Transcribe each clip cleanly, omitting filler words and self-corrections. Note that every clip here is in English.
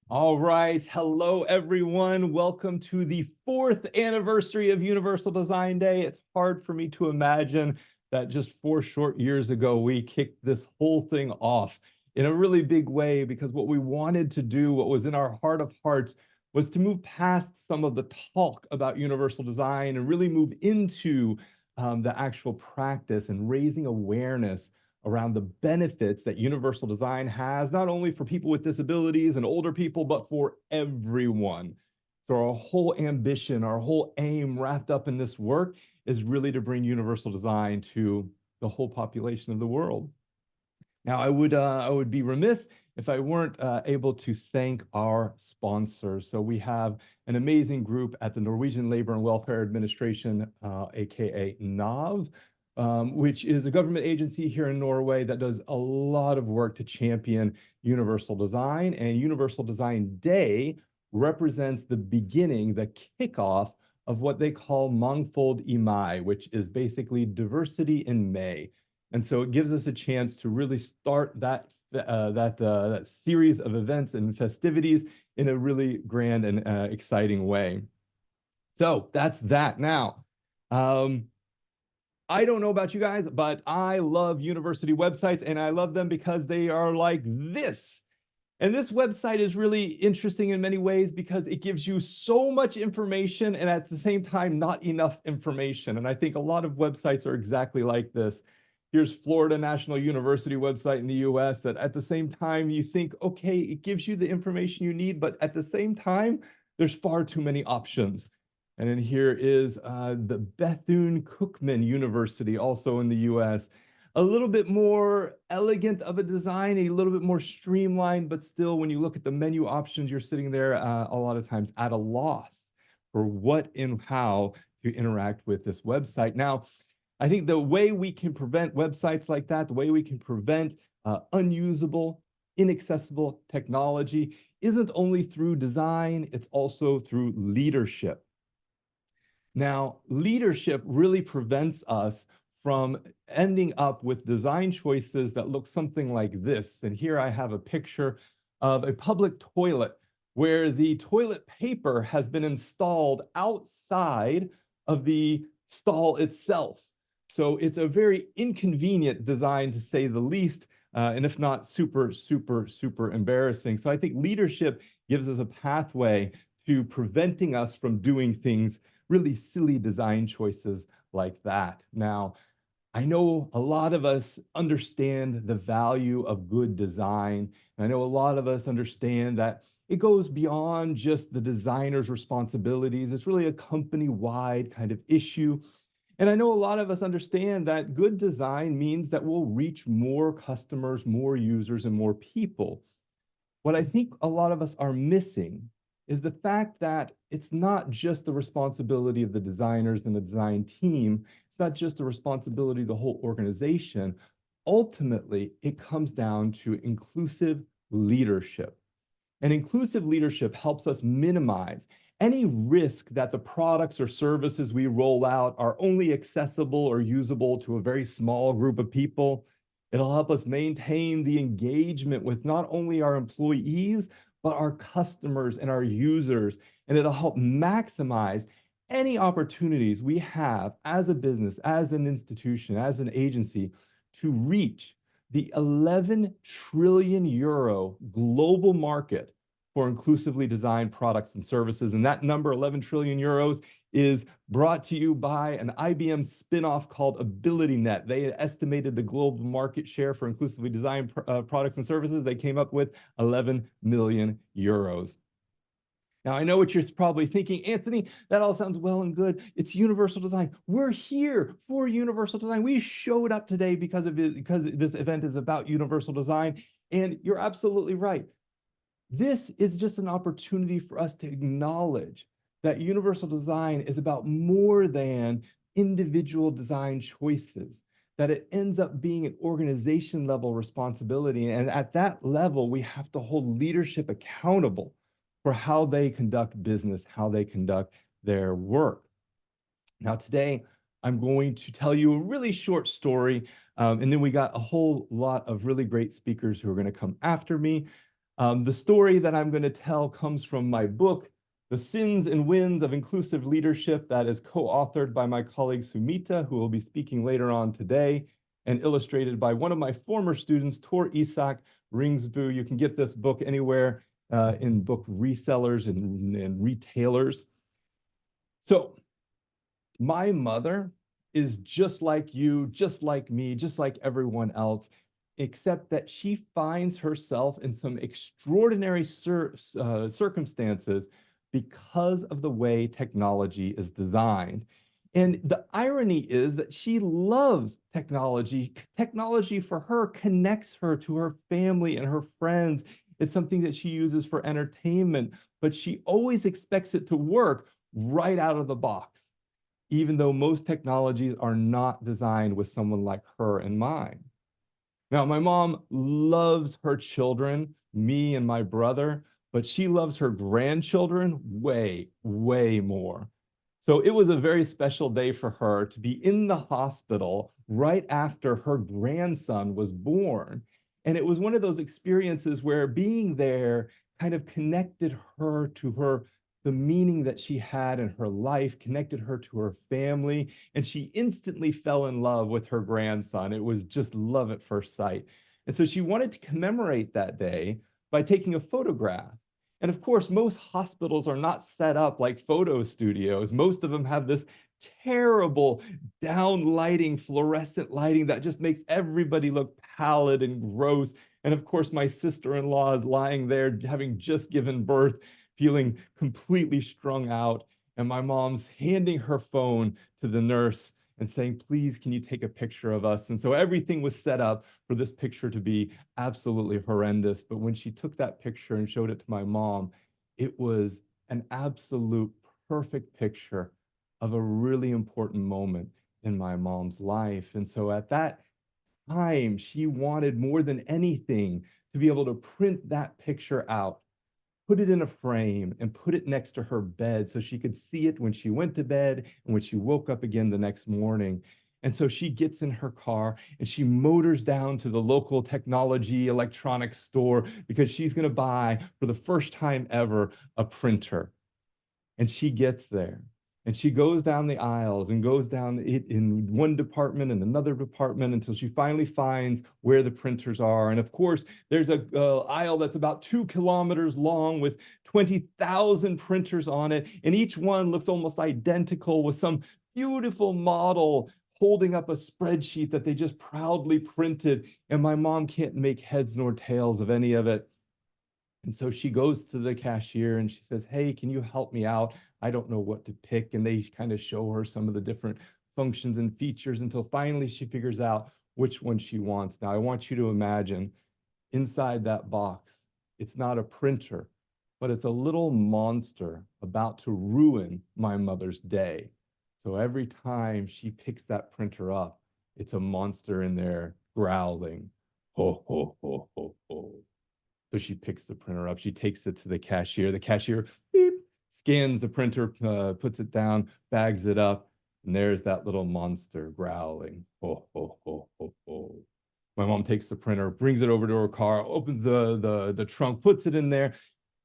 All right. Hello, everyone. Welcome to the 4th anniversary of Universal Design Day. It's hard for me to imagine that just 4 short years ago, we kicked this whole thing off in a really big way because what we wanted to do, what was in our heart of hearts, was to move past some of the talk about universal design and really move into the actual practice and raising awareness around the benefits that universal design has, not only for people with disabilities and older people, but for everyone. So our whole ambition, our whole aim wrapped up in this work is really to bring universal design to the whole population of the world. Now, I would be remiss if I weren't able to thank our sponsors. So we have an amazing group at the Norwegian Labor and Welfare Administration, aka NAV, which is a government agency here in Norway that does a lot of work to champion universal design. And Universal Design Day represents the beginning, the kickoff of what they call Mangfold i Mai, which is basically diversity in May. And so it gives us a chance to really start that series of events and festivities in a really grand and exciting way. So that's that. Now, I don't know about you guys, but I love university websites, and I love them because they are like this. And this website is really interesting in many ways because it gives you so much information and at the same time, not enough information. And I think a lot of websites are exactly like this. Here's Florida National University website in the US that at the same time you think, okay, it gives you the information you need, but at the same time, there's far too many options. And then here is the Bethune-Cookman University, also in the US. A little bit more elegant of a design, a little bit more streamlined, but still, when you look at the menu options, you're sitting there a lot of times at a loss for what and how to interact with this website. Now, I think the way we can prevent websites like that, the way we can prevent unusable, inaccessible technology isn't only through design, it's also through leadership. Now, leadership really prevents us from ending up with design choices that look something like this. And here I have a picture of a public toilet where the toilet paper has been installed outside of the stall itself. So it's a very inconvenient design, to say the least, and if not super, super, super embarrassing. So I think leadership gives us a pathway to preventing us from doing things, really silly design choices like that. Now, I know a lot of us understand the value of good design. And I know a lot of us understand that it goes beyond just the designer's responsibilities. It's really a company-wide kind of issue. And I know a lot of us understand that good design means that we'll reach more customers, more users, and more people. What I think a lot of us are missing is the fact that it's not just the responsibility of the designers and the design team. It's not just the responsibility of the whole organization. Ultimately, it comes down to inclusive leadership. And inclusive leadership helps us minimize any risk that the products or services we roll out are only accessible or usable to a very small group of people. It'll help us maintain the engagement with not only our employees, but our customers and our users. And it'll help maximize any opportunities we have as a business, as an institution, as an agency to reach the 11 trillion euro global market for inclusively designed products and services. And that number, 11 trillion euros, is brought to you by an IBM spinoff called AbilityNet. They estimated the global market share for inclusively designed products and services. They came up with 11 million euros. Now, I know what you're probably thinking, Anthony, that all sounds well and good. It's universal design. We're here for universal design. We showed up today because this event is about universal design. And you're absolutely right. This is just an opportunity for us to acknowledge that universal design is about more than individual design choices, that it ends up being an organization level responsibility. And at that level, we have to hold leadership accountable for how they conduct business, how they conduct their work. Now, today, I'm going to tell you a really short story, and then we got a whole lot of really great speakers who are going to come after me. The story that I'm going to tell comes from my book, The Sins and Wins of Inclusive Leadership, that is co-authored by my colleague Sumita, who will be speaking later on today, and illustrated by one of my former students, Tor Isak Ringsbu. You can get this book anywhere in book resellers and retailers. So my mother is just like you, just like me, just like everyone else, except that she finds herself in some extraordinary circumstances because of the way technology is designed. And the irony is that she loves technology. Technology for her connects her to her family and her friends. It's something that she uses for entertainment, but she always expects it to work right out of the box, even though most technologies are not designed with someone like her in mind. Now, my mom loves her children, me and my brother, but she loves her grandchildren way, way more. So it was a very special day for her to be in the hospital right after her grandson was born. And it was one of those experiences where being there kind of connected her to the meaning that she had in her life, connected her to her family, and she instantly fell in love with her grandson. It was just love at first sight. And so she wanted to commemorate that day by taking a photograph. And of course, most hospitals are not set up like photo studios. Most of them have this terrible down lighting, fluorescent lighting that just makes everybody look pallid and gross. And of course, my sister-in-law is lying there having just given birth, feeling completely strung out. And my mom's handing her phone to the nurse and saying, please, can you take a picture of us? And so everything was set up for this picture to be absolutely horrendous. But when she took that picture and showed it to my mom, it was an absolute perfect picture of a really important moment in my mom's life. And so at that time, she wanted more than anything to be able to print that picture out, put it in a frame, and put it next to her bed so she could see it when she went to bed and when she woke up again the next morning. And so she gets in her car and she motors down to the local technology electronics store because she's going to buy, for the first time ever, a printer. And she gets there and she goes down the aisles and goes down it in one department and another department until she finally finds where the printers are. And of course, there's a aisle that's about 2 kilometers long with 20,000 printers on it. And each one looks almost identical with some beautiful model holding up a spreadsheet that they just proudly printed. And my mom can't make heads nor tails of any of it. And so she goes to the cashier and she says, hey, can you help me out? I don't know what to pick. And they kind of show her some of the different functions and features until finally she figures out which one she wants. Now, I want you to imagine inside that box, it's not a printer, but it's a little monster about to ruin my mother's day. So every time she picks that printer up, it's a monster in there growling, ho, ho, ho, ho, ho. So she picks the printer up. She takes it to the cashier. The cashier beep, scans the printer, puts it down, bags it up, and there's that little monster growling. Ho, ho, ho, ho, ho. My mom takes the printer, brings it over to her car, opens the trunk, puts it in there,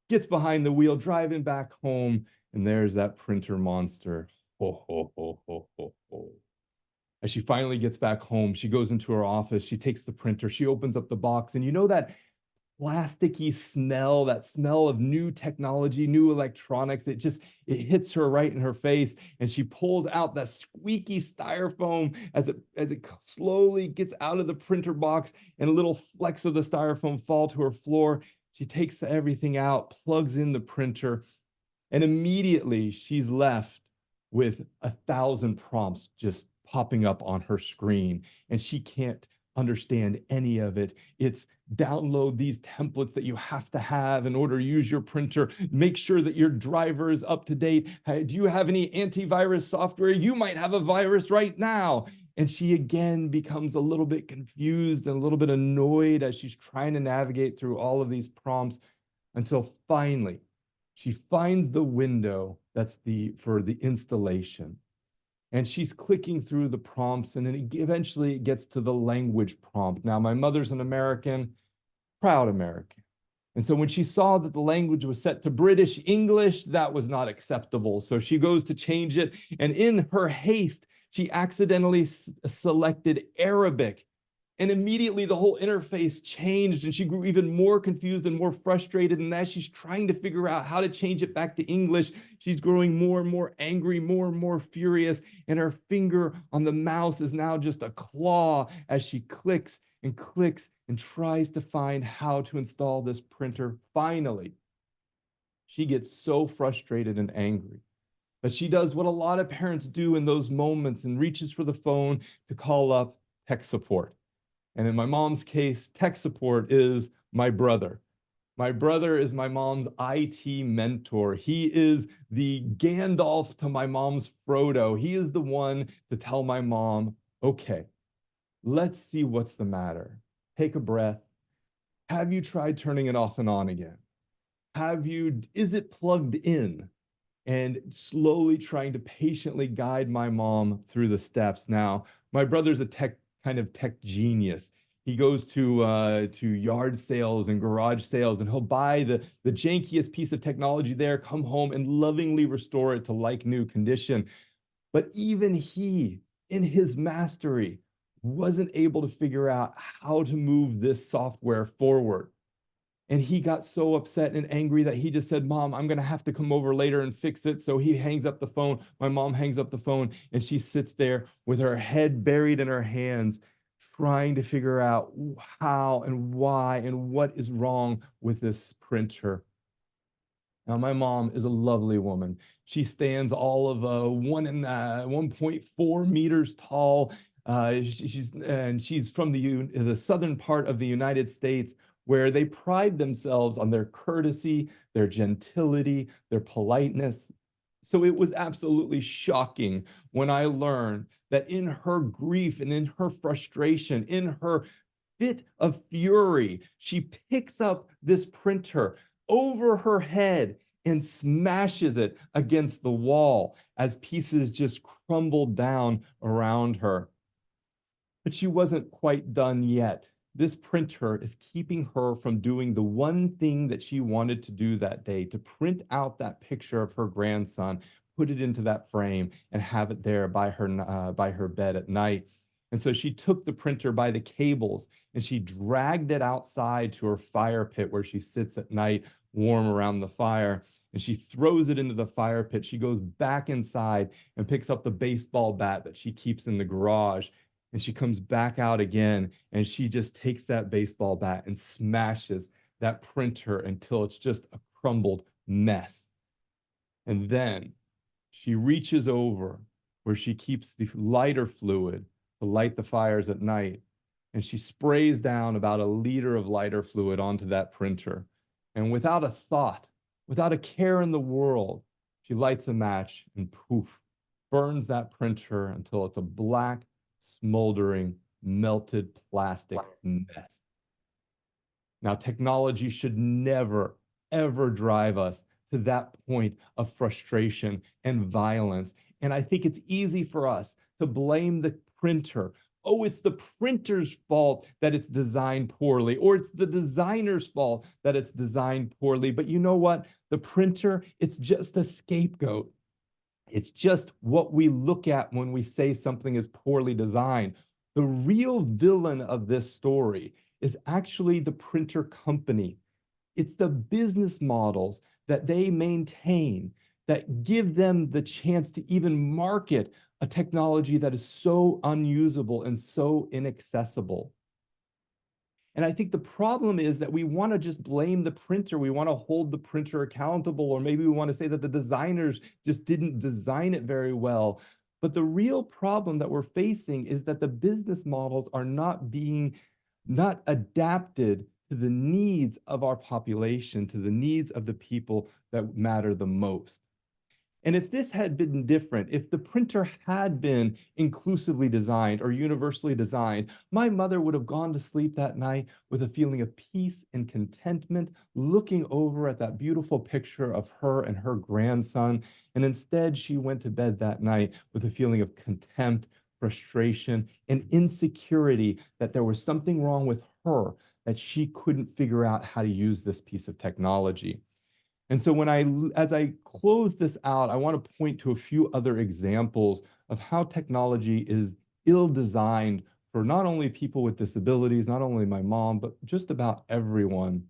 gets behind the wheel, driving back home, and there's that printer monster. Ho, ho, ho, ho, ho, ho. As she finally gets back home, she goes into her office, she takes the printer, she opens up the box, and you know that plasticky smell, that smell of new technology, new electronics. It hits her right in her face. And she pulls out that squeaky styrofoam as it slowly gets out of the printer box and little flecks of the styrofoam fall to her floor. She takes everything out, plugs in the printer, and immediately she's left with 1,000 prompts just popping up on her screen. And she can't understand any of it. It's download these templates that you have to have in order to use your printer. Make sure that your driver is up to date. Hey, do you have any antivirus software? You might have a virus right now. And she again becomes a little bit confused and a little bit annoyed as she's trying to navigate through all of these prompts until finally she finds the window that's for the installation. And she's clicking through the prompts, and then eventually it gets to the language prompt. Now, my mother's an American, proud American. And so when she saw that the language was set to British English, that was not acceptable. So she goes to change it. And in her haste, she accidentally selected Arabic. And immediately the whole interface changed and she grew even more confused and more frustrated. And as she's trying to figure out how to change it back to English, she's growing more and more angry, more and more furious. And her finger on the mouse is now just a claw as she clicks and clicks and tries to find how to install this printer. Finally, she gets so frustrated and angry that she does what a lot of parents do in those moments and reaches for the phone to call up tech support. And in my mom's case, tech support is my brother. My brother is my mom's IT mentor. He is the Gandalf to my mom's Frodo. He is the one to tell my mom, okay, let's see what's the matter. Take a breath. Have you tried turning it off and on again? Is it plugged in? And slowly trying to patiently guide my mom through the steps. Now, my brother's a kind of tech genius. He goes to yard sales and garage sales, and he'll buy the jankiest piece of technology there, come home and lovingly restore it to like new condition. But even he, in his mastery, wasn't able to figure out how to move this software forward. And he got so upset and angry that he just said, Mom, I'm going to have to come over later and fix it. So he hangs up the phone. My mom hangs up the phone and she sits there with her head buried in her hands, trying to figure out how and why and what is wrong with this printer. Now, my mom is a lovely woman. She stands all of 1.4 meters tall. She's from the southern part of the United States, where they pride themselves on their courtesy, their gentility, their politeness. So it was absolutely shocking when I learned that in her grief and in her frustration, in her fit of fury, she picks up this printer over her head and smashes it against the wall as pieces just crumbled down around her. But she wasn't quite done yet. This printer is keeping her from doing the one thing that she wanted to do that day, to print out that picture of her grandson, put it into that frame, and have it there by her bed at night. And so she took the printer by the cables and she dragged it outside to her fire pit where she sits at night, warm around the fire. And she throws it into the fire pit. She goes back inside and picks up the baseball bat that she keeps in the garage. And she comes back out again and she just takes that baseball bat and smashes that printer until it's just a crumbled mess. And then she reaches over where she keeps the lighter fluid to light the fires at night. And she sprays down about a liter of lighter fluid onto that printer. And without a thought, without a care in the world, she lights a match and poof, burns that printer until it's a black, smoldering, melted plastic mess. Now, technology should never, ever drive us to that point of frustration and violence. And I think it's easy for us to blame the printer. Oh, it's the printer's fault that it's designed poorly, or it's the designer's fault that it's designed poorly. But you know what? The printer, it's just a scapegoat. It's just what we look at when we say something is poorly designed. The real villain of this story is actually the printer company. It's the business models that they maintain that give them the chance to even market a technology that is so unusable and so inaccessible. And I think the problem is that we want to just blame the printer. We want to hold the printer accountable, or maybe we want to say that the designers just didn't design it very well. But the real problem that we're facing is that the business models are not adapted to the needs of our population, to the needs of the people that matter the most. And if this had been different, if the printer had been inclusively designed or universally designed, my mother would have gone to sleep that night with a feeling of peace and contentment, looking over at that beautiful picture of her and her grandson. And instead, she went to bed that night with a feeling of contempt, frustration, and insecurity that there was something wrong with her, that she couldn't figure out how to use this piece of technology. And so as I close this out, I want to point to a few other examples of how technology is ill-designed for not only people with disabilities, not only my mom, but just about everyone.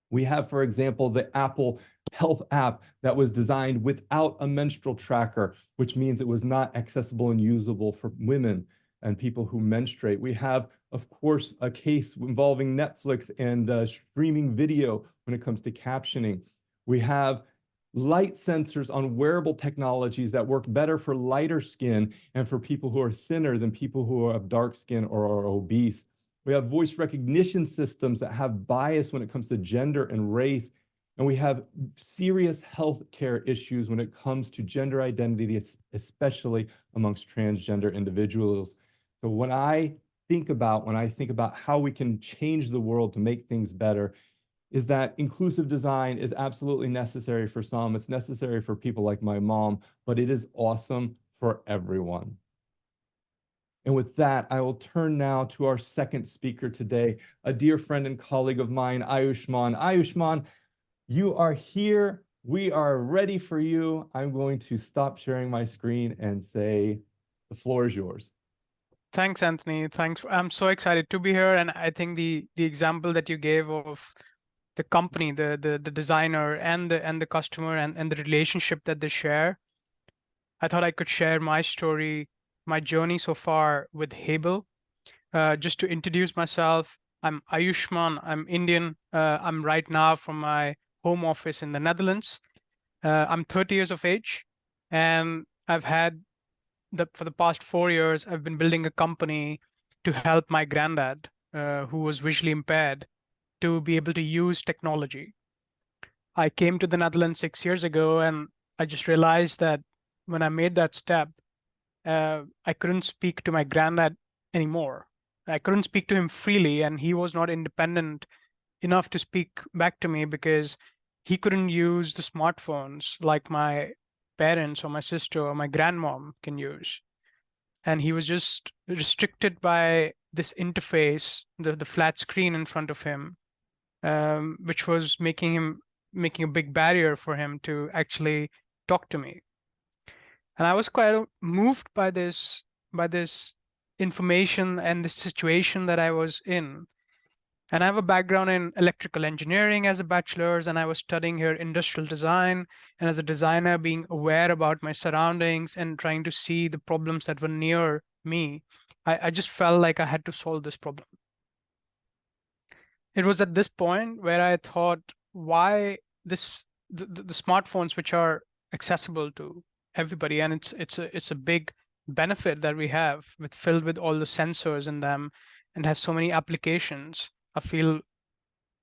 We have, for example, the Apple Health app that was designed without a menstrual tracker, which means it was not accessible and usable for women and people who menstruate. We have, of course, a case involving Netflix and streaming video when it comes to captioning. We have light sensors on wearable technologies that work better for lighter skin and for people who are thinner than people who have dark skin or are obese. We have voice recognition systems that have bias when it comes to gender and race. And we have serious healthcare issues when it comes to gender identity, especially amongst transgender individuals. So when I think about how we can change the world to make things better, is that inclusive design is absolutely necessary for some. It's necessary for people like my mom, but it is awesome for everyone. And with that, I will turn now to our second speaker today, a dear friend and colleague of mine, Ayushman. Ayushman, you are here. We are ready for you. I'm going to stop sharing my screen and say, the floor is yours. Thanks, Anthony. Thanks. I'm so excited to be here. And I think the example that you gave of the company, the designer and the customer and the relationship that they share, I thought I could share my story, my journey so far with Hable. Just to introduce myself, I'm Ayushman. I'm Indian. I'm right now from my home office in the Netherlands. I'm 30 years of age, and I've had for the past 4 years, I've been building a company to help my granddad, who was visually impaired, to be able to use technology. I came to the Netherlands 6 years ago, and I just realized that when I made that step, I couldn't speak to my granddad anymore. I couldn't speak to him freely, and he was not independent enough to speak back to me because he couldn't use the smartphones like my parents or my sister or my grandmom can use. And he was just restricted by this interface, the flat screen in front of him, which was making a big barrier for him to actually talk to me. And I was quite moved by this information and the situation that I was in. And I have a background in electrical engineering as a bachelor's, and I was studying here industrial design. And as a designer, being aware about my surroundings and trying to see the problems that were near me, I just felt like I had to solve this problem. It was at this point where I thought, why the smartphones, which are accessible to everybody, and it's a big benefit that we have filled with all the sensors in them and has so many applications. I feel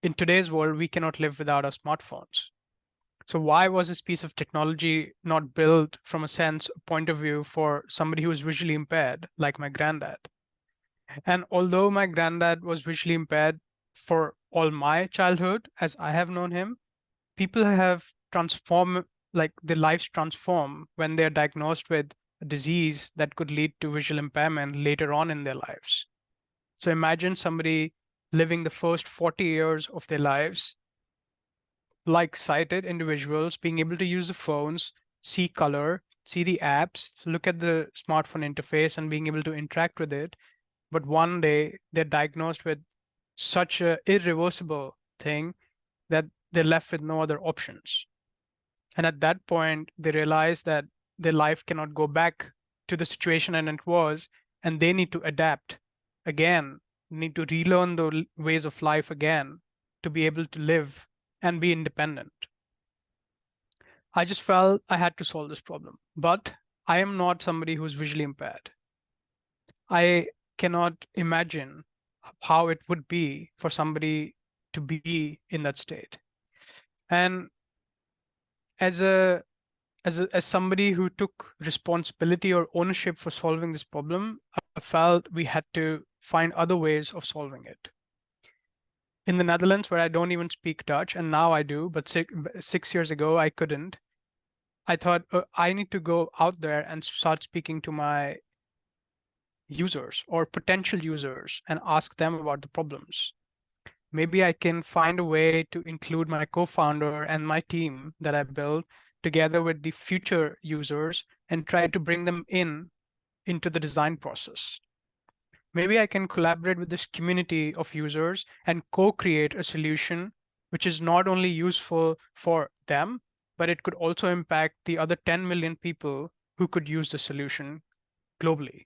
in today's world, we cannot live without our smartphones. So why was this piece of technology not built from a point of view for somebody who is visually impaired, like my granddad? And although my granddad was visually impaired for all my childhood, as I have known him, people have transformed, like their lives transform when they're diagnosed with a disease that could lead to visual impairment later on in their lives. So imagine somebody living the first 40 years of their lives, like sighted individuals, being able to use the phones, see color, see the apps, look at the smartphone interface and being able to interact with it. But one day they're diagnosed with such an irreversible thing that they're left with no other options. And at that point, they realize that their life cannot go back to the situation and it was, and they need to adapt again, need to relearn the ways of life again to be able to live and be independent. I just felt I had to solve this problem, but I am not somebody who's visually impaired. I cannot imagine how it would be for somebody to be in that state. And as somebody who took responsibility or ownership for solving this problem, I felt we had to find other ways of solving it. In the Netherlands, where I don't even speak Dutch, and now I do, but 6 years ago I couldn't, I thought I need to go out there and start speaking to my users or potential users and ask them about the problems. maybe I can find a way to include my co-founder and my team that I built together with the future users and try to bring them into the design process. Maybe I can collaborate with this community of users and co-create a solution which is not only useful for them, but it could also impact the other 10 million people who could use the solution globally.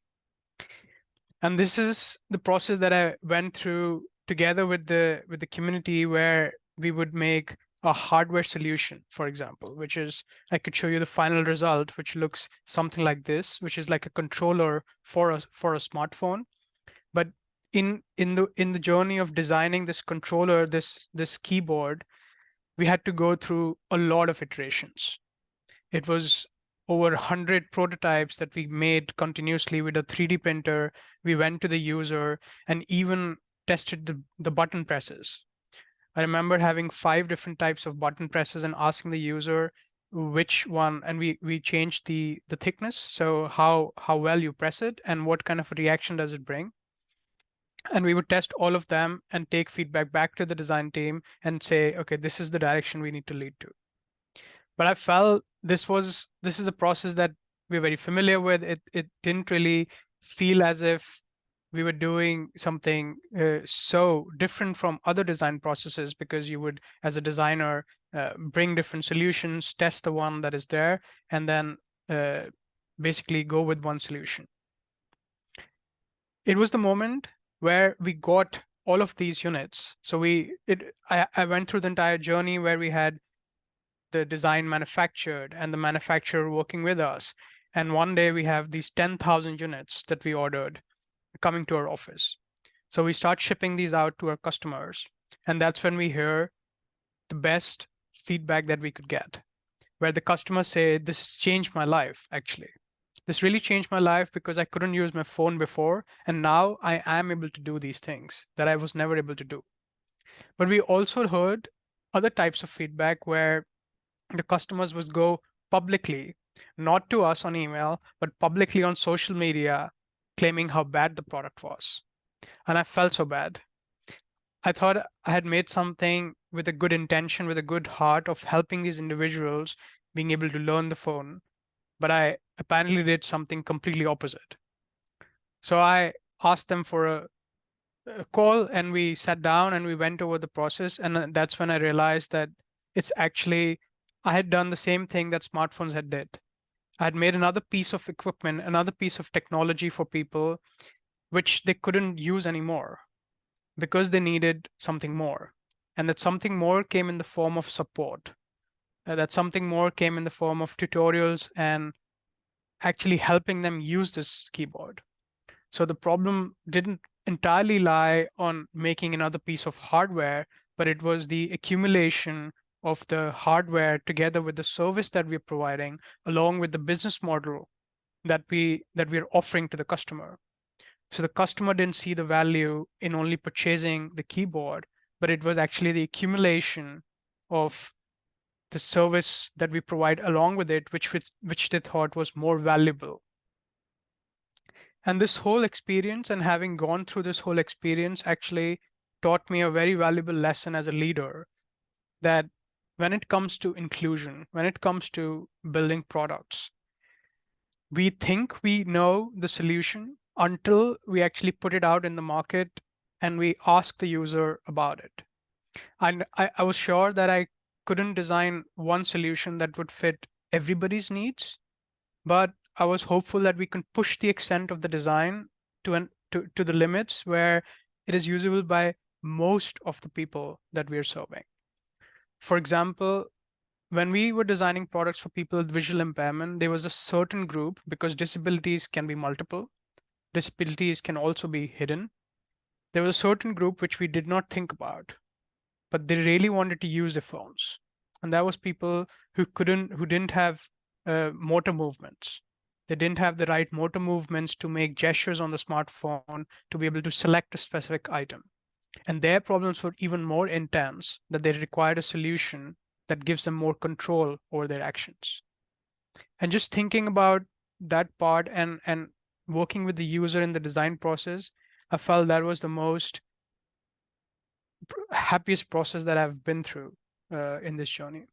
And this is the process that I went through together with the community, where we would make a hardware solution, for example, which is, I could show you the final result, which looks something like this, which is like a controller for a smartphone. But in the journey of designing this controller, this keyboard, we had to go through a lot of iterations. It was over 100 prototypes that we made continuously with a 3D printer. We went to the user and even tested the button presses. I remember having 5 different types of button presses and asking the user which one, and we changed the thickness, so how well you press it and what kind of a reaction does it bring. And we would test all of them and take feedback back to the design team and say, okay, this is the direction we need to lead to. But I felt this is a process that we're very familiar with. It didn't really feel as if we were doing something so different from other design processes, because you would, as a designer, bring different solutions, test the one that is there, and then basically go with one solution. It was the moment where we got all of these units. So I went through the entire journey where we had the design manufactured and the manufacturer working with us. And one day we have these 10,000 units that we ordered coming to our office. So we start shipping these out to our customers. And that's when we hear the best feedback that we could get, where the customers say, this has changed my life, actually. This really changed my life because I couldn't use my phone before, and now I am able to do these things that I was never able to do. But we also heard other types of feedback where the customers would go publicly, not to us on email, but publicly on social media, claiming how bad the product was. And I felt so bad. I thought I had made something with a good intention, with a good heart of helping these individuals being able to learn the phone, but I apparently did something completely opposite. So I asked them for a call, and we sat down and we went over the process. And that's when I realized that it's actually, I had done the same thing that smartphones had did. I had made another piece of equipment, another piece of technology for people, which they couldn't use anymore because they needed something more. And that something more came in the form of support. That something more came in the form of tutorials and actually helping them use this keyboard. So the problem didn't entirely lie on making another piece of hardware, but it was the accumulation of the hardware together with the service that we're providing, along with the business model that we're offering to the customer. So the customer didn't see the value in only purchasing the keyboard, but it was actually the accumulation of the service that we provide along with it, which they thought was more valuable. And this whole experience, and having gone through this whole experience, actually taught me a very valuable lesson as a leader, that when it comes to inclusion, when it comes to building products, we think we know the solution until we actually put it out in the market and we ask the user about it. And I was sure that I couldn't design one solution that would fit everybody's needs, but I was hopeful that we can push the extent of the design to the limits where it is usable by most of the people that we are serving. For example, when we were designing products for people with visual impairment, there was a certain group, because disabilities can be multiple, disabilities can also be hidden. There was a certain group which we did not think about, but they really wanted to use their phones. And that was people who didn't have motor movements. They didn't have the right motor movements to make gestures on the smartphone to be able to select a specific item. And their problems were even more intense, that they required a solution that gives them more control over their actions. And just thinking about that part and working with the user in the design process, I felt that was the most happiest process that I've been through in this journey.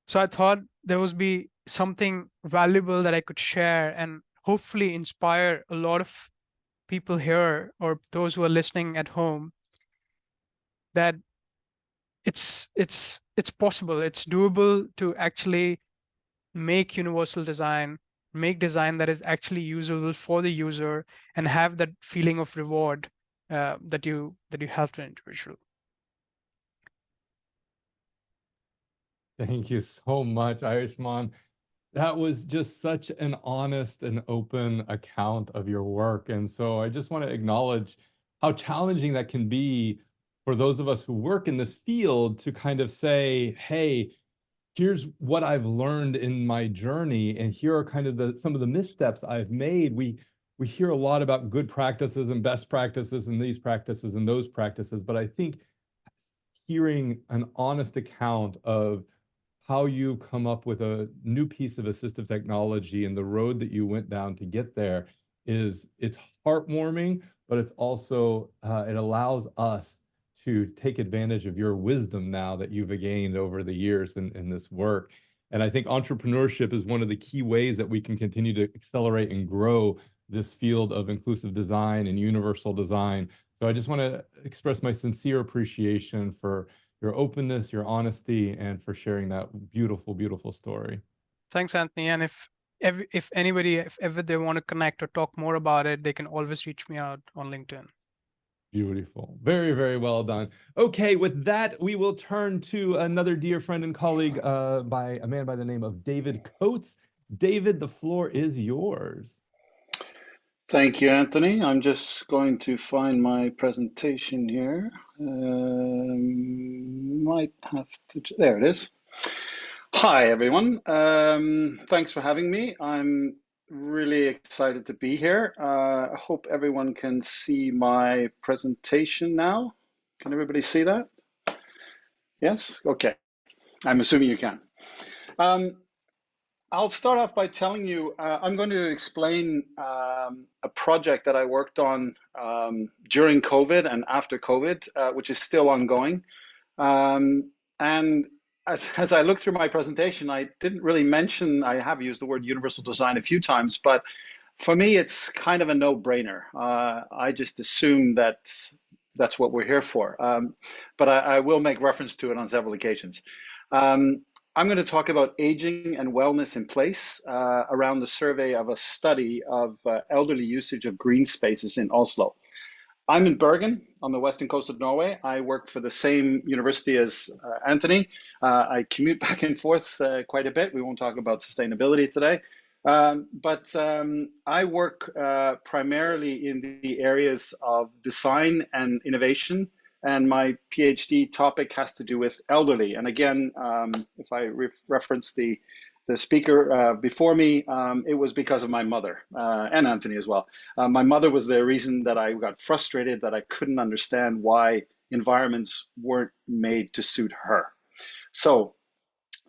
So I thought there would be something valuable that I could share and hopefully inspire a lot of people here or those who are listening at home that it's possible, it's doable to actually make universal design, make design that is actually usable for the user and have that feeling of reward that you helped an individual. Thank you so much, Ayushman. That was just such an honest and open account of your work. And so I just want to acknowledge how challenging that can be for those of us who work in this field to kind of say, hey, here's what I've learned in my journey, and here are kind of some of the missteps I've made. We hear a lot about good practices and best practices and these practices and those practices, but I think hearing an honest account of how you come up with a new piece of assistive technology and the road that you went down to get there it's heartwarming, but it's also it allows us to take advantage of your wisdom now that you've gained over the years in this work. And I think entrepreneurship is one of the key ways that we can continue to accelerate and grow this field of inclusive design and universal design. So I just want to express my sincere appreciation for your openness, your honesty, and for sharing that beautiful, beautiful story. Thanks, Anthony. And if anybody, if ever they want to connect or talk more about it, they can always reach me out on LinkedIn. Beautiful. Very, very well done. Okay, with that, we will turn to another dear friend and colleague by a man by the name of David Coates. David, the floor is yours. Thank you, Anthony. I'm just going to find my presentation here. Might have to, there it is. Hi, everyone. Thanks for having me. I'm really excited to be here. I hope everyone can see my presentation now. Can everybody see that? Yes? Okay. I'm assuming you can. I'll start off by telling you, I'm going to explain a project that I worked on during COVID and after COVID, which is still ongoing. And as I look through my presentation, I didn't really mention, I have used the word universal design a few times, but for me, it's kind of a no-brainer. I just assume that that's what we're here for. But I will make reference to it on several occasions. I'm going to talk about aging and wellness in place around the survey of a study of elderly usage of green spaces in Oslo. I'm in Bergen on the western coast of Norway. I work for the same university as Anthony. I commute back and forth quite a bit. We won't talk about sustainability today. But I work primarily in the areas of design and innovation, and my PhD topic has to do with elderly. And again, if I reference the speaker before me, it was because of my mother and Anthony as well. My mother was the reason that I got frustrated, that I couldn't understand why environments weren't made to suit her. So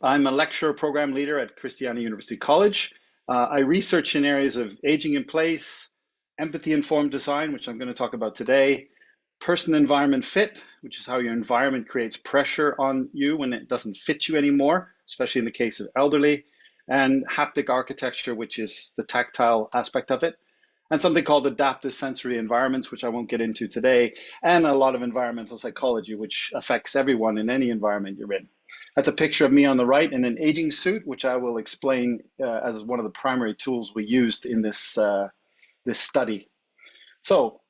I'm a lecturer program leader at Christiana University College. I research in areas of aging in place, empathy-informed design, which I'm going to talk about today, person-environment fit, which is how your environment creates pressure on you when it doesn't fit you anymore, especially in the case of elderly, and haptic architecture, which is the tactile aspect of it, and something called adaptive sensory environments, which I won't get into today, and a lot of environmental psychology, which affects everyone in any environment you're in. That's a picture of me on the right in an aging suit, which I will explain as one of the primary tools we used in this, this study. So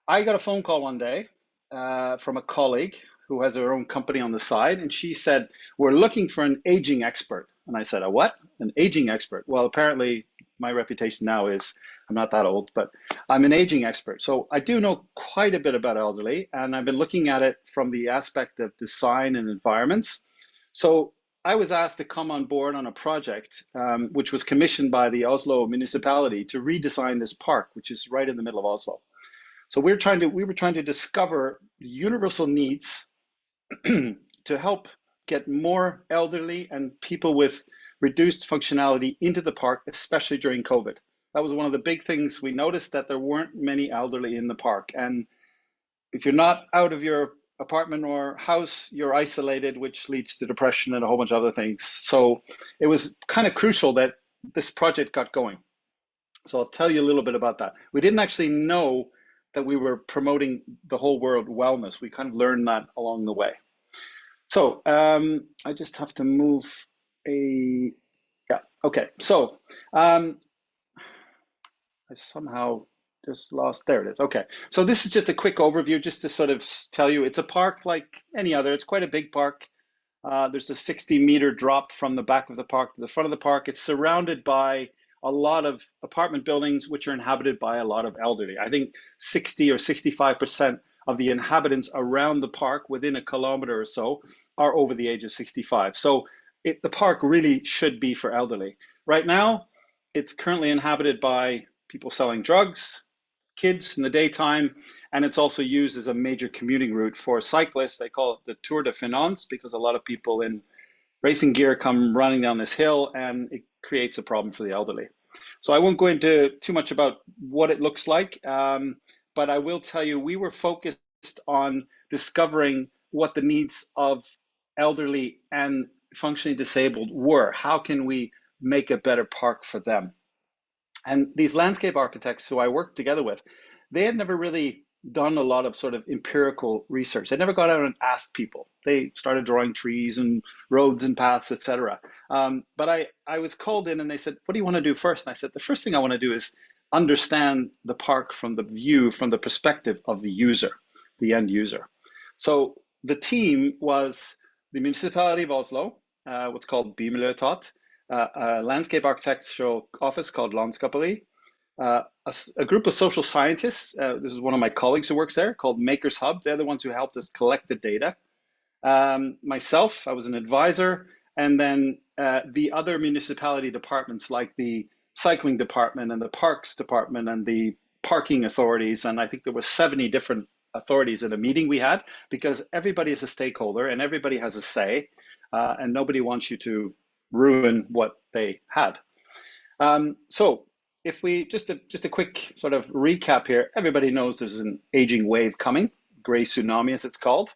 I got a phone call one day from a colleague who has her own company on the side, and she said, we're looking for an aging expert. And I said, a what? An aging expert? Well, apparently my reputation now is I'm not that old, but I'm an aging expert. So I do know quite a bit about elderly, and I've been looking at it from the aspect of design and environments. So I was asked to come on board on a project which was commissioned by the Oslo municipality to redesign this park, which is right in the middle of Oslo. So we were trying to discover the universal needs to help get more elderly and people with reduced functionality into the park, especially during COVID. That was one of the big things we noticed, that there weren't many elderly in the park. And if you're not out of your apartment or house, you're isolated, which leads to depression and a whole bunch of other things. So it was kind of crucial that this project got going. So I'll tell you a little bit about that. We didn't actually know that we were promoting the whole world wellness. We kind of learned that along the way. So I just have to move yeah, okay. So I somehow just lost, there it is. Okay, so this is just a quick overview just to sort of tell you it's a park like any other. It's quite a big park. There's a 60-meter drop from the back of the park to the front of the park. It's surrounded by a lot of apartment buildings which are inhabited by a lot of elderly. I think 60 or 65% of the inhabitants around the park within a kilometer or so are over the age of 65. So the park really should be for elderly. Right now, it's currently inhabited by people selling drugs, kids in the daytime, and it's also used as a major commuting route for cyclists. They call it the Tour de Finance because a lot of people in racing gear come running down this hill, and it creates a problem for the elderly. So I won't go into too much about what it looks like, but I will tell you we were focused on discovering what the needs of elderly and functionally disabled were. How can we make a better park for them? And these landscape architects who I worked together with, they had never really done a lot of sort of empirical research. They never got out and asked people. They started drawing trees and roads and paths, etc. But I was called in and they said, what do you want to do first? And I said, the first thing I want to do is understand the park from the view, from the perspective of the user, the end user. So the team was the municipality of Oslo, what's called Bymiljøetat, a landscape architectural office called Landskaperi, a group of social scientists. This is one of my colleagues who works there, called Makers Hub. They're the ones who helped us collect the data. Myself, I was an advisor, and then the other municipality departments like the cycling department and the parks department and the parking authorities. And I think there were 70 different authorities at a meeting we had, because everybody is a stakeholder and everybody has a say, and nobody wants you to ruin what they had. So if we just a quick sort of recap here, everybody knows there's an aging wave coming, gray tsunami as it's called.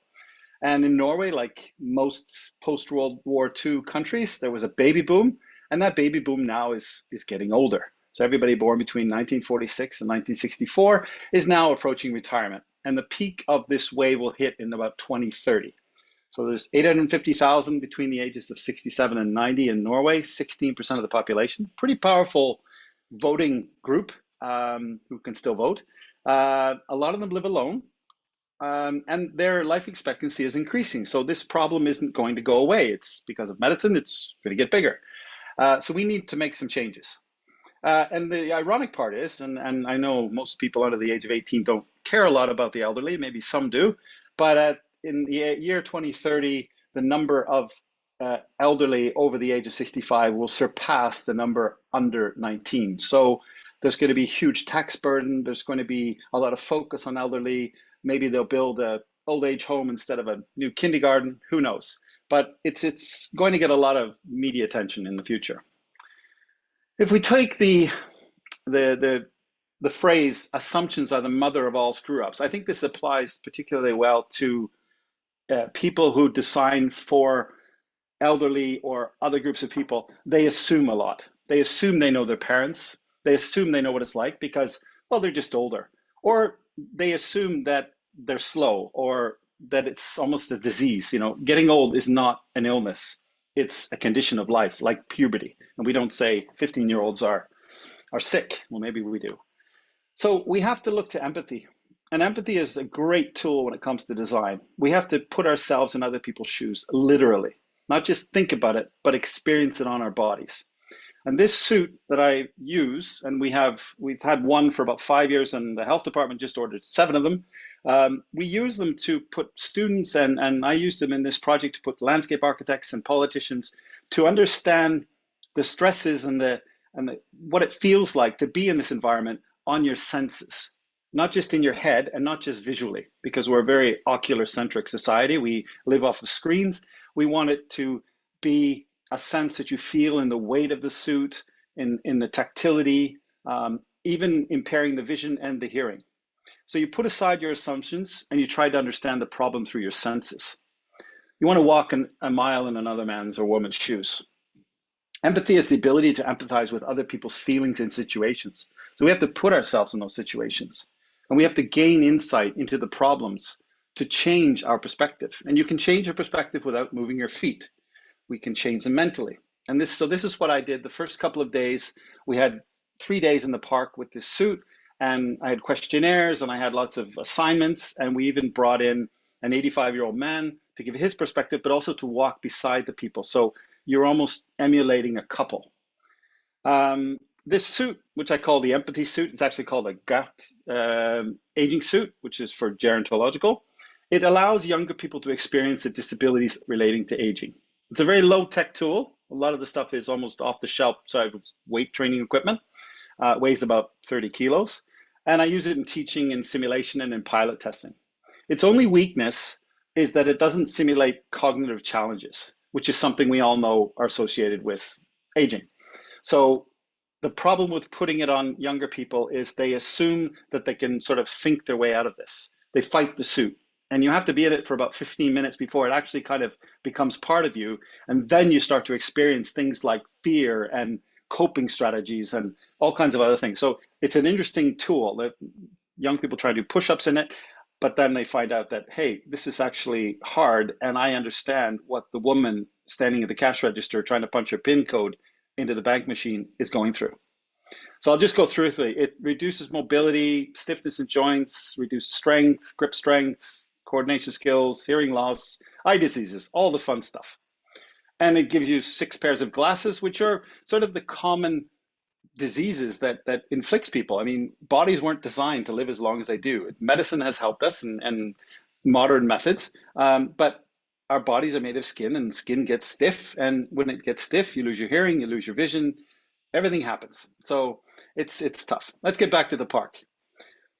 And in Norway, like most post-World War II countries, there was a baby boom, and that baby boom now is getting older. So everybody born between 1946 and 1964 is now approaching retirement. And the peak of this wave will hit in about 2030. So there's 850,000 between the ages of 67 and 90 in Norway, 16% of the population. Pretty powerful voting group who can still vote. A lot of them live alone, and their life expectancy is increasing. So this problem isn't going to go away. It's because of medicine, it's going to get bigger. So we need to make some changes. And the ironic part is, and I know most people under the age of 18 don't care a lot about the elderly, maybe some do, but in the year 2030, the number of elderly over the age of 65 will surpass the number under 19. So there's going to be a huge tax burden. There's going to be a lot of focus on elderly. Maybe they'll build a old age home instead of a new kindergarten. Who knows? But it's going to get a lot of media attention in the future. If we take the phrase "assumptions are the mother of all screw-ups," I think this applies particularly well to people who design for elderly or other groups of people. They assume a lot. They assume they know their parents. They assume they know what it's like because, well, they're just older. Or they assume that they're slow or that it's almost a disease. You know, getting old is not an illness. It's a condition of life, like puberty. And we don't say 15-year-olds are sick. Well, maybe we do. So we have to look to empathy. And empathy is a great tool when it comes to design. We have to put ourselves in other people's shoes, literally. Not just think about it, but experience it on our bodies. And this suit that I use, and we've had one for about 5 years, and the health department just ordered 7 of them. We use them to put students, and I use them in this project to put landscape architects and politicians to understand the stresses and what it feels like to be in this environment on your senses, not just in your head and not just visually, because we're a very ocular-centric society. We live off of screens. We want it to be a sense that you feel in the weight of the suit, in the tactility, even impairing the vision and the hearing. So you put aside your assumptions and you try to understand the problem through your senses. You want to walk a mile in another man's or woman's shoes. Empathy is the ability to empathize with other people's feelings and situations. So we have to put ourselves in those situations, and we have to gain insight into the problems to change our perspective. And you can change your perspective without moving your feet. We can change them mentally. And this is what I did the first couple of days. We had 3 days in the park with this suit, and I had questionnaires and I had lots of assignments, and we even brought in an 85-year-old man to give his perspective, but also to walk beside the people. So you're almost emulating a couple. This suit, which I call the empathy suit, is actually called a gut aging suit, which is for gerontological. It allows younger people to experience the disabilities relating to aging. It's a very low-tech tool. A lot of the stuff is almost off-the-shelf side of weight training equipment. It weighs about 30 kilos. And I use it in teaching and simulation and in pilot testing. Its only weakness is that it doesn't simulate cognitive challenges, which is something we all know are associated with aging. So the problem with putting it on younger people is they assume that they can sort of think their way out of this. They fight the suit. And you have to be in it for about 15 minutes before it actually kind of becomes part of you. And then you start to experience things like fear and coping strategies and all kinds of other things. So it's an interesting tool that young people try to do push-ups in it, but then they find out that, hey, this is actually hard, and I understand what the woman standing at the cash register trying to punch her PIN code into the bank machine is going through. So I'll just go through it. It reduces mobility, stiffness in joints, reduces strength, grip strength, coordination skills, hearing loss, eye diseases, all the fun stuff. And it gives you 6 pairs of glasses, which are sort of the common diseases that inflict people. I mean, bodies weren't designed to live as long as they do. Medicine has helped us and modern methods, but our bodies are made of skin, and skin gets stiff. And when it gets stiff, you lose your hearing, you lose your vision, everything happens. So it's tough. Let's get back to the park.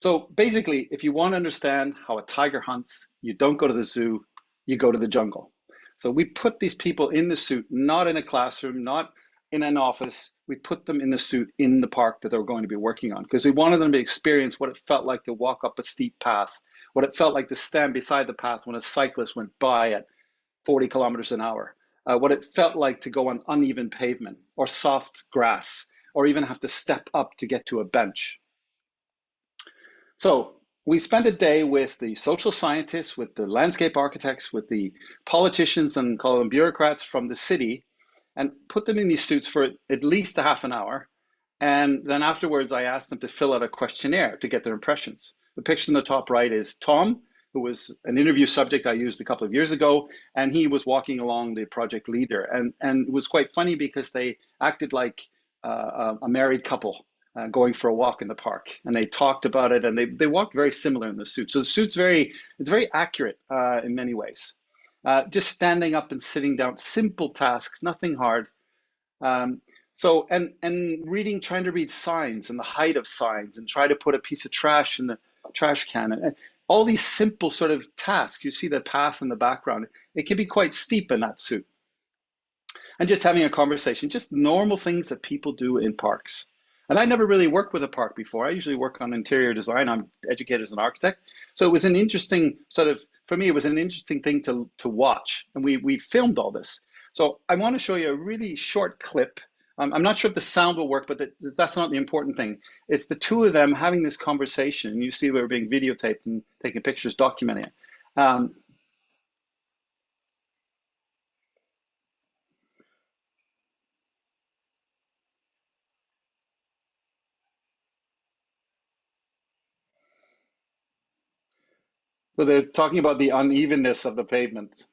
So basically, if you want to understand how a tiger hunts, you don't go to the zoo, you go to the jungle. So we put these people in the suit, not in a classroom, not in an office. We put them in the suit in the park that they were going to be working on, because we wanted them to experience what it felt like to walk up a steep path, what it felt like to stand beside the path when a cyclist went by at 40 kilometers an hour, what it felt like to go on uneven pavement or soft grass, or even have to step up to get to a bench. So we spent a day with the social scientists, with the landscape architects, with the politicians and call them bureaucrats from the city, and put them in these suits for at least a half an hour. And then afterwards, I asked them to fill out a questionnaire to get their impressions. The picture in the top right is Tom, who was an interview subject I used a couple of years ago, and he was walking along the project leader. And it was quite funny because they acted like a married couple going for a walk in the park, and they talked about it, and they walked very similar in the suit. So the suit's very accurate in many ways. Just standing up and sitting down, simple tasks, nothing hard. So reading, trying to read signs and the height of signs, and try to put a piece of trash in the trash can, and all these simple sort of tasks. You see the path in the background. It can be quite steep in that suit. And just having a conversation, just normal things that people do in parks. And I never really worked with a park before. I usually work on interior design. I'm educated as an architect. So it was an interesting sort of, for me, it was an interesting thing to watch. And we filmed all this. So I want to show you a really short clip. I'm not sure if the sound will work, but that's not the important thing. It's the two of them having this conversation. And you see they were being videotaped and taking pictures, documenting it. So they're talking about the unevenness of the pavement.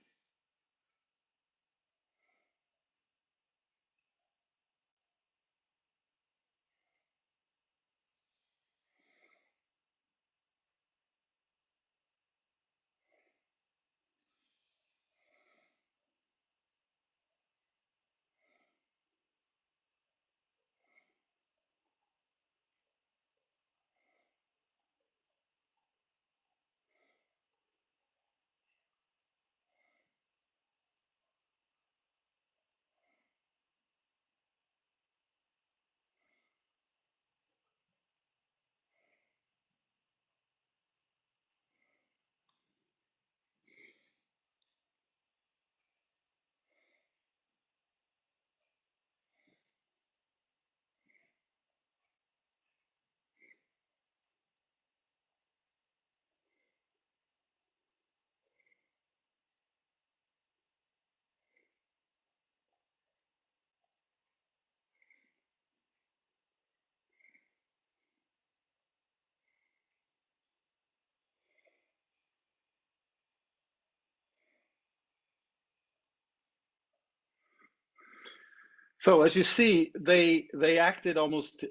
So as you see, they acted almost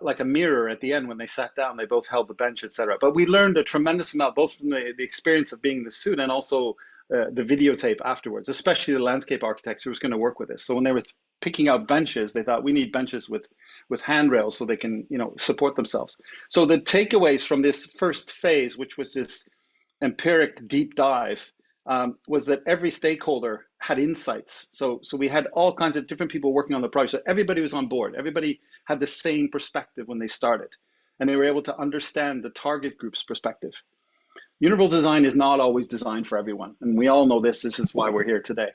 like a mirror at the end when they sat down. They both held the bench, etc. But we learned a tremendous amount, both from the experience of being in the suit and also the videotape afterwards, especially the landscape architects who was going to work with us. So when they were picking out benches, they thought we need benches with handrails so they can, you know, support themselves. So the takeaways from this first phase, which was this empiric deep dive, was that every stakeholder had insights. So we had all kinds of different people working on the project. So everybody was on board. Everybody had the same perspective when they started, and they were able to understand the target group's perspective. Universal design is not always designed for everyone, and we all know this. This is why we're here today.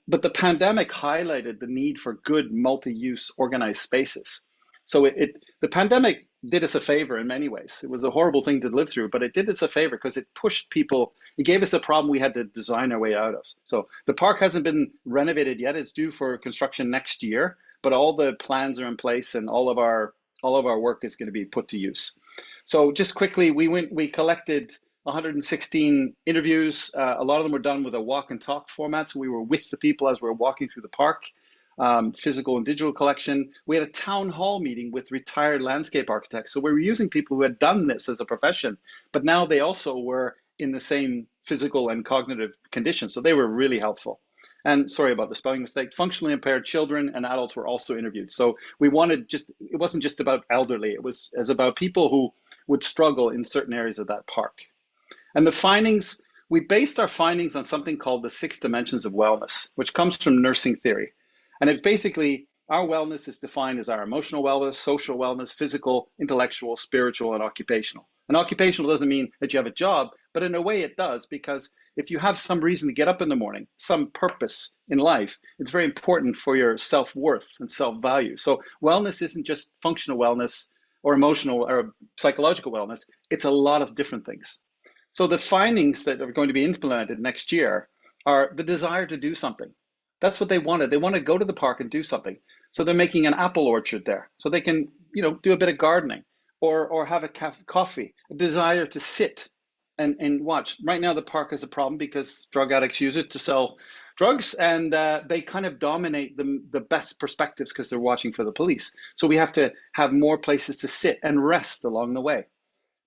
But the pandemic highlighted the need for good multi-use organized spaces. So the pandemic did us a favor in many ways. It was a horrible thing to live through, but it did us a favor because it pushed people, it gave us a problem we had to design our way out of. So the park hasn't been renovated yet. It's due for construction next year, but all the plans are in place and all of our work is going to be put to use. So just quickly, we collected 116 interviews. A lot of them were done with a walk and talk format. So we were with the people as we were walking through the park. Physical and digital collection. We had a town hall meeting with retired landscape architects. So we were using people who had done this as a profession, but now they also were in the same physical and cognitive conditions. So they were really helpful. And sorry about the spelling mistake, functionally impaired children and adults were also interviewed. So we wanted it wasn't just about elderly, it was about people who would struggle in certain areas of that park. And the findings, we based our findings on something called the 6 dimensions of wellness, which comes from nursing theory. And it basically, our wellness is defined as our emotional wellness, social wellness, physical, intellectual, spiritual, and occupational. And occupational doesn't mean that you have a job, but in a way it does, because if you have some reason to get up in the morning, some purpose in life, it's very important for your self-worth and self-value. So wellness isn't just functional wellness or emotional or psychological wellness, it's a lot of different things. So the findings that are going to be implemented next year are the desire to do something. That's what they wanted. They want to go to the park and do something. So they're making an apple orchard there, so they can, you know, do a bit of gardening or have a coffee. A desire to sit and watch. Right now, the park has a problem because drug addicts use it to sell drugs, and they kind of dominate the best perspectives because they're watching for the police. So we have to have more places to sit and rest along the way.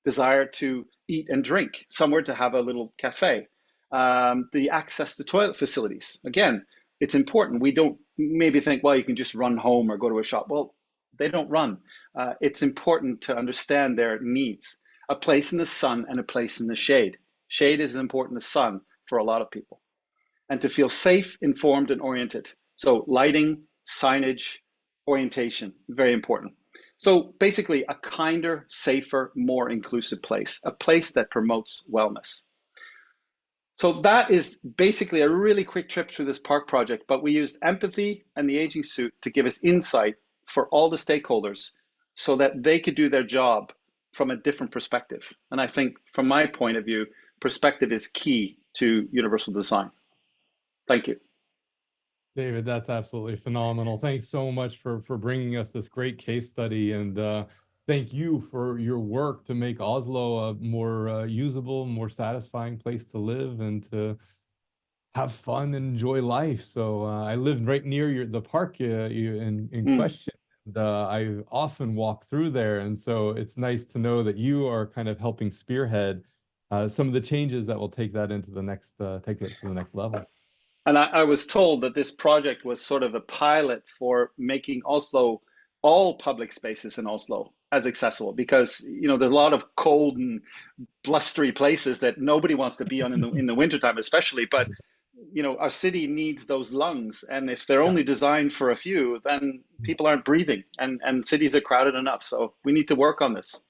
Desire to eat and drink, somewhere to have a little cafe. The access to toilet facilities. Again, it's important. We don't maybe think, well, you can just run home or go to a shop. Well, they don't run. It's important to understand their needs. A place in the sun and a place in the shade. Shade is as important as sun for a lot of people. And to feel safe, informed, and oriented. So lighting, signage, orientation, very important. So basically a kinder, safer, more inclusive place, a place that promotes wellness. So that is basically a really quick trip through this park project, but we used empathy and the aging suit to give us insight for all the stakeholders so that they could do their job from a different perspective. And I think from my point of view, perspective is key to universal design. Thank you. David, that's absolutely phenomenal. Thanks so much for bringing us this great case study, and thank you for your work to make Oslo a more usable, more satisfying place to live and to have fun and enjoy life. So I live right near the park in question. And, I often walk through there, and so it's nice to know that you are kind of helping spearhead some of the changes that will take that into the next take it to the next level. And I was told that this project was sort of a pilot for making Oslo, all public spaces in Oslo, as accessible, because, you know, there's a lot of cold and blustery places that nobody wants to be on in the wintertime, especially. But, you know, our city needs those lungs. And if they're only designed for a few, then people aren't breathing, and cities are crowded enough. So we need to work on this.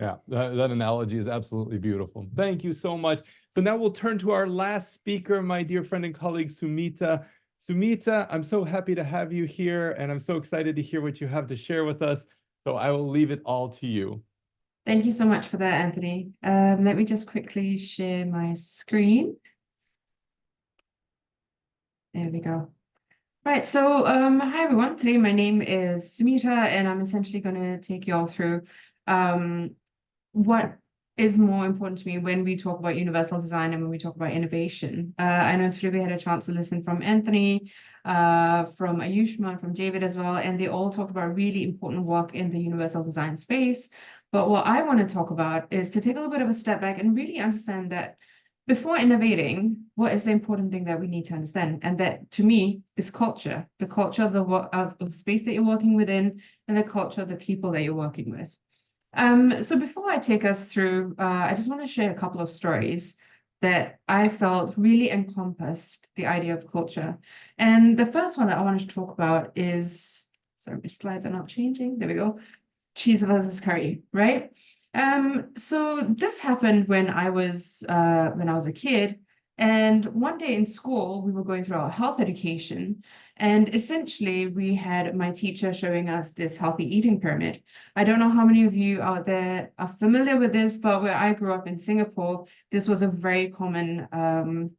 Yeah, that analogy is absolutely beautiful. Thank you so much. So now we'll turn to our last speaker, my dear friend and colleague, Sumita. Sumita, I'm so happy to have you here, and I'm so excited to hear what you have to share with us. So I will leave it all to you. Thank you so much for that, Anthony. Let me just quickly share my screen. There we go. Right, so hi everyone. Today my name is Sumita, and I'm essentially going to take you all through what is more important to me when we talk about universal design and when we talk about innovation. I know today we had a chance to listen from Anthony, from Ayushman, from David as well, and they all talked about really important work in the universal design space. But what I want to talk about is to take a little bit of a step back and really understand that before innovating, what is the important thing that we need to understand? And that, to me, is culture, the culture of the space that you're working within, and the culture of the people that you're working with. So before I take us through, I just want to share a couple of stories that I felt really encompassed the idea of culture. And the first one that I wanted to talk about is, sorry, my slides are not changing. There we go. Cheese versus curry, right? So this happened when I was a kid, and one day in school we were going through our health education, and essentially we had my teacher showing us this healthy eating pyramid. I don't know how many of you out there are familiar with this, but where I grew up in Singapore, this was a very common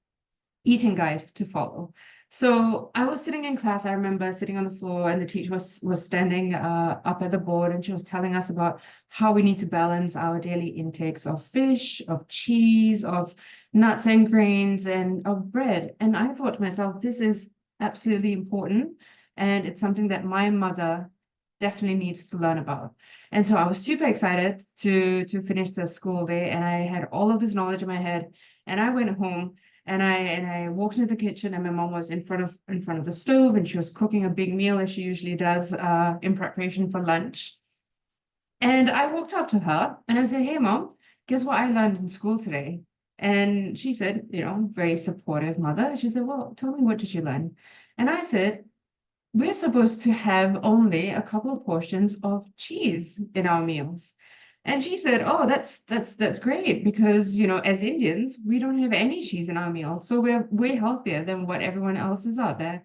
eating guide to follow. So I was sitting in class, I remember sitting on the floor, and the teacher was standing up at the board, and she was telling us about how we need to balance our daily intakes of fish, of cheese, of nuts and grains, and of bread. And I thought to myself, this is absolutely important, and it's something that my mother definitely needs to learn about. And so I was super excited to finish the school day, and I had all of this knowledge in my head, and I went home. And I walked into the kitchen, and my mom was in front of the stove, and she was cooking a big meal as she usually does in preparation for lunch. And I walked up to her and I said, "Hey, Mom, guess what I learned in school today?" And she said, very supportive mother. She said, "Well, tell me, what did you learn?" And I said, "We're supposed to have only a couple of portions of cheese in our meals." And she said, "Oh, that's great, because as Indians, we don't have any cheese in our meal, so we're way healthier than what everyone else is out there."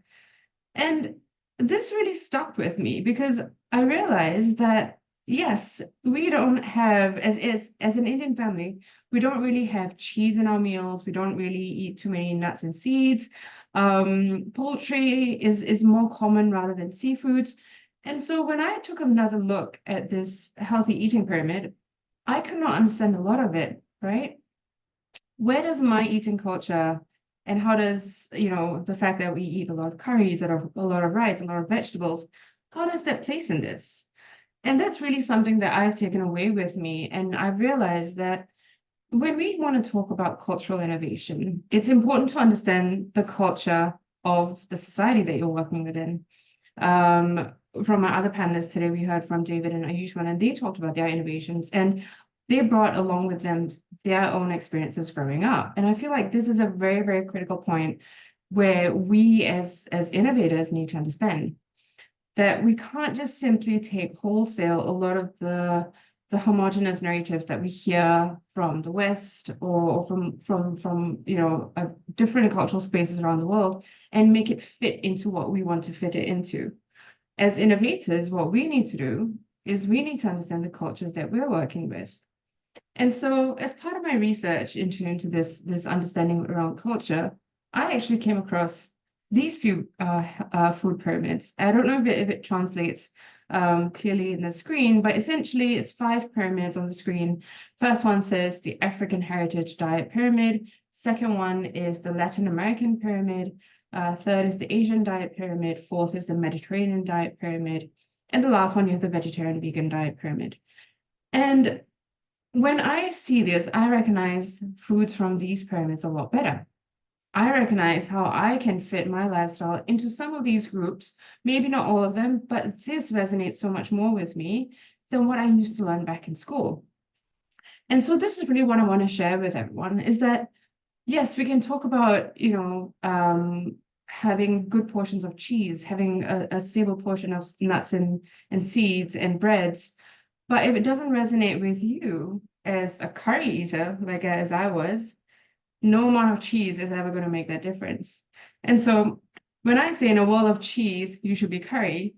And this really stuck with me, because I realized that yes, we don't have, as an Indian family, we don't really have cheese in our meals. We don't really eat too many nuts and seeds. Poultry is more common rather than seafoods. And so when I took another look at this healthy eating pyramid, I could not understand a lot of it, right? Where does my eating culture, and how does, the fact that we eat a lot of curries, a lot of rice, a lot of vegetables, how does that place in this? And that's really something that I've taken away with me. And I've realized that when we want to talk about cultural innovation, it's important to understand the culture of the society that you're working within. From our other panelists today, we heard from David and Ayushman, and they talked about their innovations, and they brought along with them their own experiences growing up. And I feel like this is a very, very critical point where we as innovators need to understand that we can't just simply take wholesale a lot of the homogenous narratives that we hear from the West or from different cultural spaces around the world and make it fit into what we want to fit it into. As innovators, what we need to do is we need to understand the cultures that we're working with. And so as part of my research into this understanding around culture, I actually came across these few food pyramids. I don't know if it translates clearly in the screen, but essentially it's 5 pyramids on the screen. First one says the African Heritage Diet Pyramid. Second one is the Latin American Pyramid. Third is the Asian Diet Pyramid. Fourth is the Mediterranean Diet Pyramid. And the last one, you have the Vegetarian Vegan Diet Pyramid. And when I see this, I recognize foods from these pyramids a lot better. I recognize how I can fit my lifestyle into some of these groups, maybe not all of them, but this resonates so much more with me than what I used to learn back in school. And so this is really what I want to share with everyone, is that, yes, we can talk about, having good portions of cheese, having a stable portion of nuts and seeds and breads. But if it doesn't resonate with you as a curry eater, like as I was, no amount of cheese is ever going to make that difference. And so when I say in a world of cheese, you should be curry,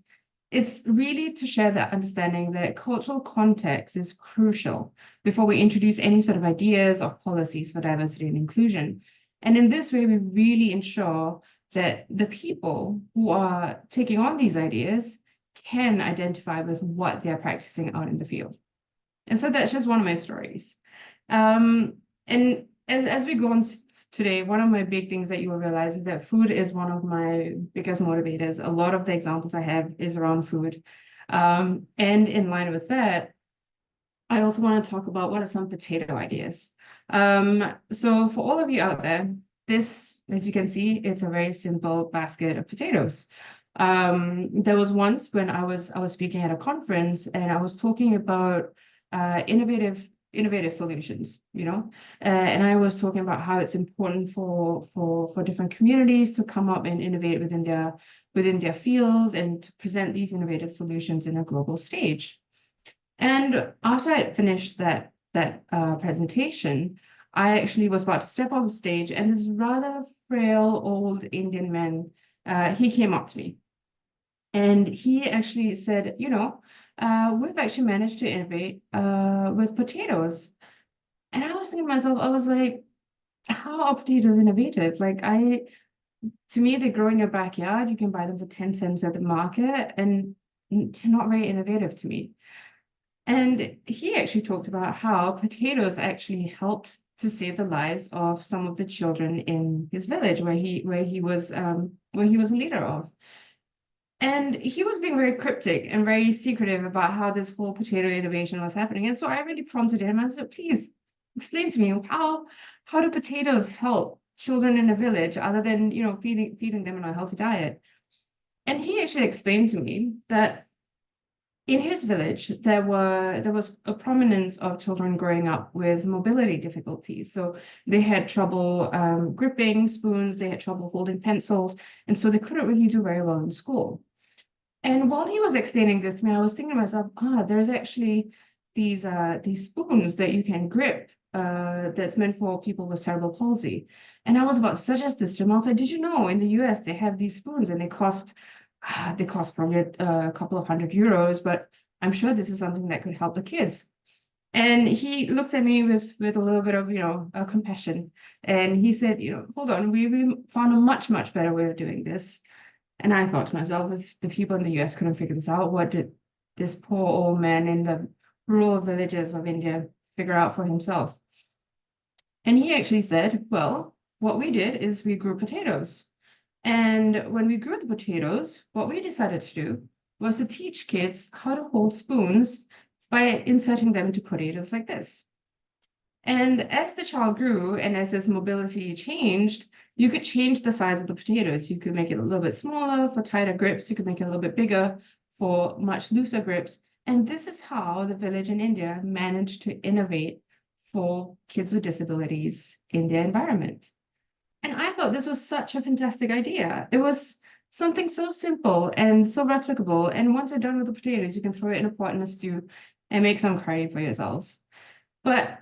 it's really to share that understanding that cultural context is crucial before we introduce any sort of ideas or policies for diversity and inclusion. And in this way, we really ensure that the people who are taking on these ideas can identify with what they're practicing out in the field. And so that's just one of my stories. And as we go on today, one of my big things that you will realize is that food is one of my biggest motivators. A lot of the examples I have is around food. And in line with that, I also want to talk about what are some potato ideas. So for all of you out there, this, as you can see, it's a very simple basket of potatoes. There was once when I was speaking at a conference and I was talking about innovative solutions, you know, and I was talking about how it's important for different communities to come up and innovate within their fields and to present these innovative solutions in a global stage. And after I finished that presentation, I actually was about to step off stage, and this rather frail old Indian man, he came up to me, and he actually said, you know, we've actually managed to innovate with potatoes. And I was thinking to myself, I was like, how are potatoes innovative? Like to me, they grow in your backyard. You can buy them for 10 cents at the market, and they're not very innovative to me. And he actually talked about how potatoes actually helped to save the lives of some of the children in his village where he was a leader of. And he was being very cryptic and very secretive about how this whole potato innovation was happening. And so I really prompted him. I said, please explain to me how do potatoes help children in a village other than, you know, feeding them a healthy diet? And he actually explained to me that in his village, there was a prominence of children growing up with mobility difficulties. So they had trouble gripping spoons, they had trouble holding pencils, and so they couldn't really do very well in school. And while he was explaining this to me, I was thinking to myself, there's actually these spoons that you can grip that's meant for people with cerebral palsy. And I was about to suggest this to him. I was like, did you know in the US they have these spoons and they cost probably a couple of €100, but I'm sure this is something that could help the kids. And he looked at me with a little bit of, you know, compassion. And he said, you know, hold on, we found a much better way of doing this. And I thought to myself, if the people in the US couldn't figure this out, what did this poor old man in the rural villages of India figure out for himself? And he actually said, well, what we did is we grew potatoes. And when we grew the potatoes, what we decided to do was to teach kids how to hold spoons by inserting them into potatoes like this. And as the child grew and as his mobility changed, you could change the size of the potatoes. You could make it a little bit smaller for tighter grips. You could make it a little bit bigger for much looser grips. And this is how the village in India managed to innovate for kids with disabilities in their environment. And I thought this was such a fantastic idea. It was something so simple and so replicable. And once you're done with the potatoes, you can throw it in a pot in a stew and make some curry for yourselves. But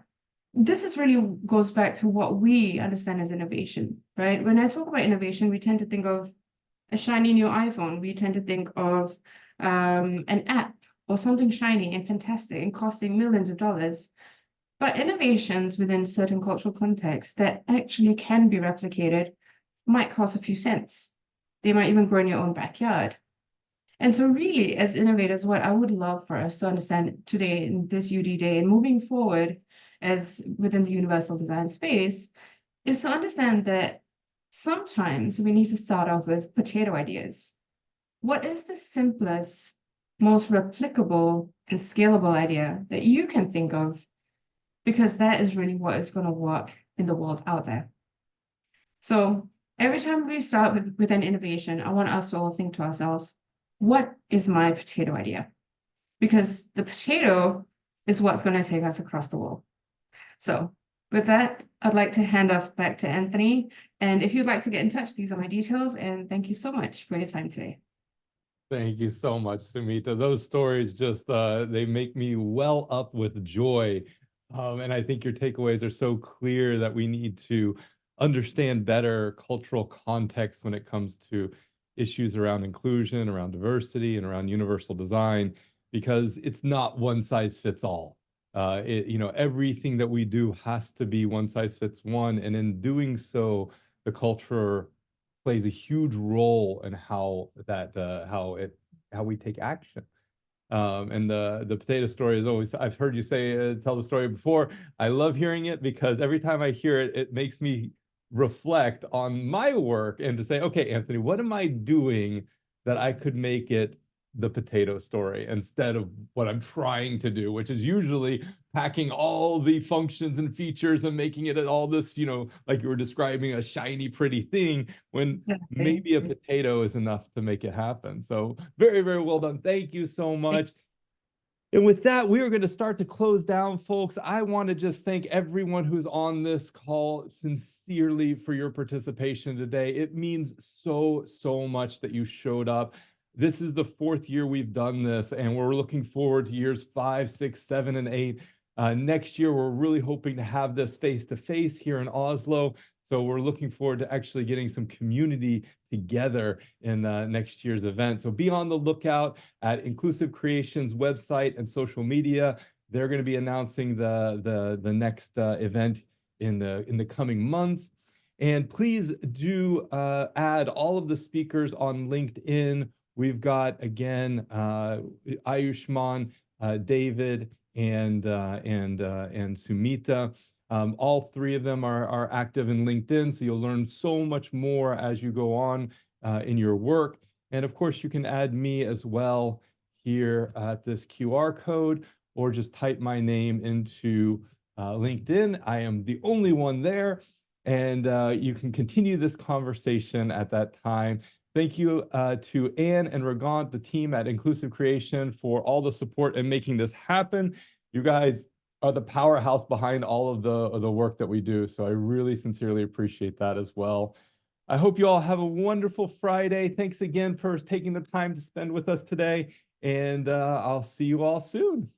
this is really goes back to what we understand as innovation, right? When I talk about innovation, we tend to think of a shiny new iPhone. We tend to think of an app or something shiny and fantastic and costing millions of dollars. But innovations within certain cultural contexts that actually can be replicated might cost a few cents. They might even grow in your own backyard. And so really, as innovators, what I would love for us to understand today in this UD day and moving forward as within the universal design space is to understand that sometimes we need to start off with potato ideas. What is the simplest, most replicable and scalable idea that you can think of? Because that is really what is going to work in the world out there. So every time we start with an innovation, I want us to all think to ourselves, what is my potato idea? Because the potato is what's going to take us across the world. So with that, I'd like to hand off back to Anthony. And if you'd like to get in touch, these are my details. And thank you so much for your time today. Thank you so much, Sumita. Those stories just, they make me well up with joy. And I think your takeaways are so clear that we need to understand better cultural context when it comes to issues around inclusion, around diversity, and around universal design, because it's not one size fits all. Everything that we do has to be one size fits one. And in doing so, the culture plays a huge role in how we take action. And the potato story is always, I've heard you say, tell the story before. I love hearing it because every time I hear it, it makes me reflect on my work and to say, okay, Anthony, what am I doing that I could make it the potato story instead of what I'm trying to do, which is usually packing all the functions and features and making it all this, like you were describing, a shiny, pretty thing, when Exactly. maybe a potato is enough to make it happen. So very, very well done. Thank you so much. And with that, we are going to start to close down, folks. I want to just thank everyone who's on this call sincerely for your participation today. It means so, so much that you showed up. This is the 4th year we've done this, and we're looking forward to years 5, 6, 7, and 8. Next year, we're really hoping to have this face-to-face here in Oslo. So we're looking forward to actually getting some community together in next year's event. So be on the lookout at Inclusive Creations website and social media. They're going to be announcing the next event in the coming months. And please do add all of the speakers on LinkedIn. We've got, again, Ayushman, David, and Sumita. All 3 of them are active in LinkedIn, so you'll learn so much more as you go on in your work. And of course, you can add me as well here at this QR code, or just type my name into LinkedIn. I am the only one there, and you can continue this conversation at that time. Thank you to Anne and Regant, the team at Inclusive Creation, for all the support and making this happen. You guys are the powerhouse behind all of the work that we do. So I really sincerely appreciate that as well. I hope you all have a wonderful Friday. Thanks again for taking the time to spend with us today. And I'll see you all soon.